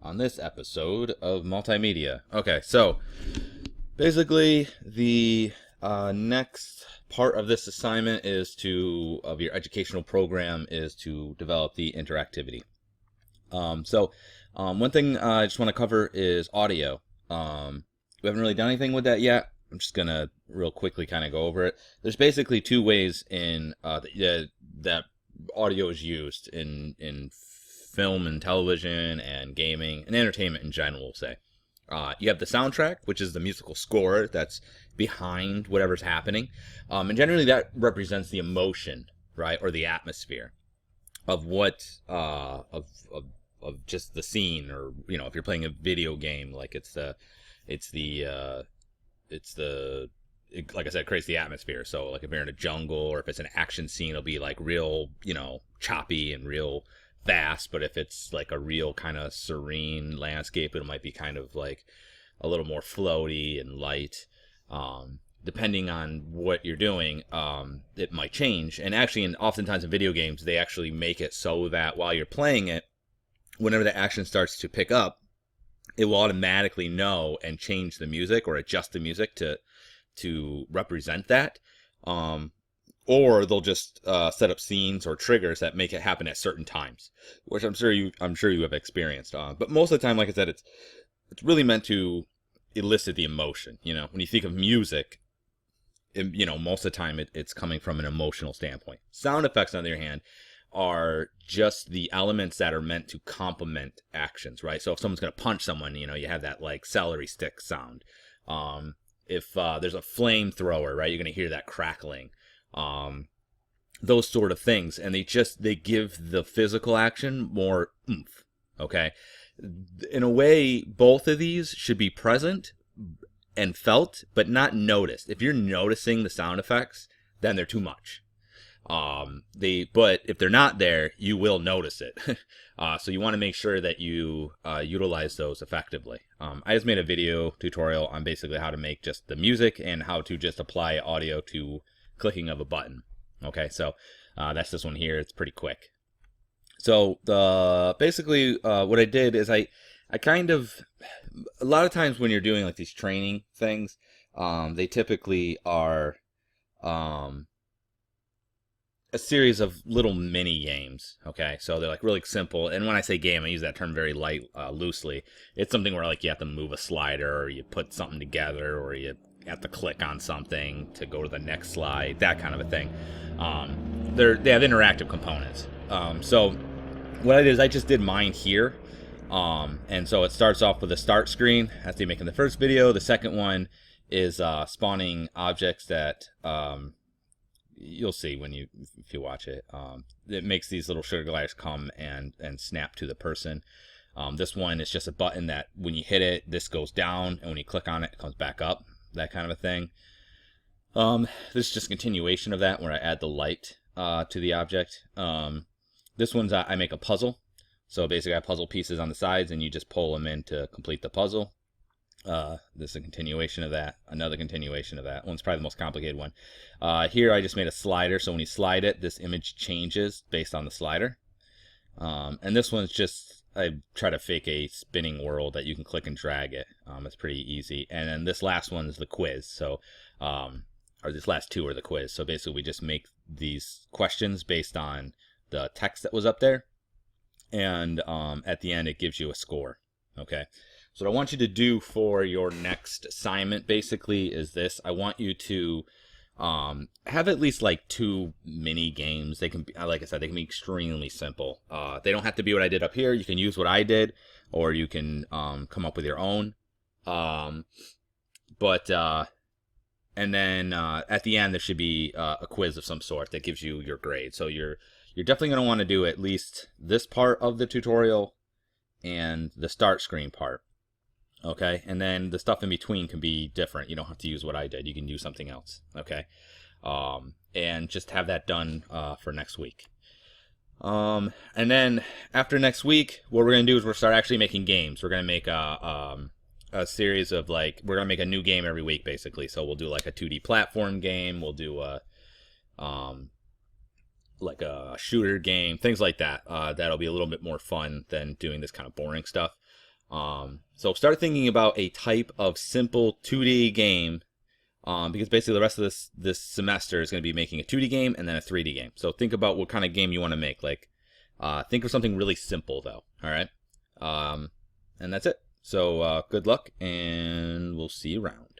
on this episode of Multimedia. Okay, so basically the next part of this assignment of your educational program is to develop the interactivity. One thing I just want to cover is audio. We haven't really done anything with that yet. I'm just gonna real quickly kind of go over it. There's basically two ways in that audio is used in film and television and gaming and entertainment in general, we'll say. You have the soundtrack, which is the musical score that's behind whatever's happening. And generally that represents the emotion, right? Or the atmosphere of what, of just the scene, or, if you're playing a video game, like like I said, it creates the atmosphere. So like if you're in a jungle or if it's an action scene, it'll be like real, choppy and real fast. But if it's like a real kind of serene landscape, it might be kind of like a little more floaty and light. Depending on what you're doing, it might change. And actually, oftentimes in video games, they actually make it so that while you're playing it, whenever the action starts to pick up, it will automatically know and change the music or adjust the music to represent that. Or they'll just set up scenes or triggers that make it happen at certain times, which I'm sure you have experienced. But most of the time, like I said, it's really meant to elicit the emotion. When you think of music, most of the time it's coming from an emotional standpoint. Sound effects, on the other hand, are just the elements that are meant to complement actions, right? So if someone's going to punch someone, you have that like celery stick sound. If there's a flamethrower, right, you're going to hear that crackling. Those sort of things, and they give the physical action more oomph. Okay, in a way, both of these should be present and felt, but not noticed. If you're noticing the sound effects, then they're too much. But if they're not there, you will notice it. So you want to make sure that you utilize those effectively. I just made a video tutorial on basically how to make just the music and how to just apply audio to clicking of a button. Okay, so that's this one here. It's pretty quick. So basically what I did is I kind of, a lot of times when you're doing like these training things, they typically are a series of little mini games. Okay, so they're like really simple. And when I say game, I use that term very loosely. It's something where like you have to move a slider, or you put something together, or you have to click on something to go to the next slide, that kind of a thing. They have interactive components. So what I did is I just did mine here. And so it starts off with a start screen, as they make in the first video. The second one is spawning objects that you'll see if you watch it. It makes these little sugar gliders come and snap to the person. This one is just a button that when you hit it, this goes down, and when you click on it, it comes back up. That kind of a thing. This is just a continuation of that, where I add the light to the object. This one's I make a puzzle. So basically I have puzzle pieces on the sides, and you just pull them in to complete the puzzle. This is a continuation of that. Another continuation of that. One's probably the most complicated one. Here I just made a slider, so when you slide it, this image changes based on the slider. And this one's just, I try to fake a spinning world that you can click and drag it. It's pretty easy. And then this last one is the quiz. So, or this last two are the quiz. So basically we just make these questions based on the text that was up there. And at the end it gives you a score. Okay. So what I want you to do for your next assignment basically is this. I want you to have at least like 2 mini games. They can be, like I said, they can be extremely simple. They don't have to be what I did up here. You can use what I did, or you can come up with your own. And then at the end there should be a quiz of some sort that gives you your grade. So you're definitely going to want to do at least this part of the tutorial and the start screen part. Okay, and then the stuff in between can be different. You don't have to use what I did. You can use something else. Okay, and just have that done for next week. And then after next week, what we're gonna do is we'll start actually making games. We're gonna make a series of we're gonna make a new game every week, basically. So we'll do like a 2D platform game. We'll do a shooter game, things like that. That'll be a little bit more fun than doing this kind of boring stuff. So start thinking about a type of simple 2D game, because basically the rest of this semester is going to be making a 2D game and then a 3D game. So think about what kind of game you want to make. Like, think of something really simple though. All right, and that's it. So good luck, and we'll see you around.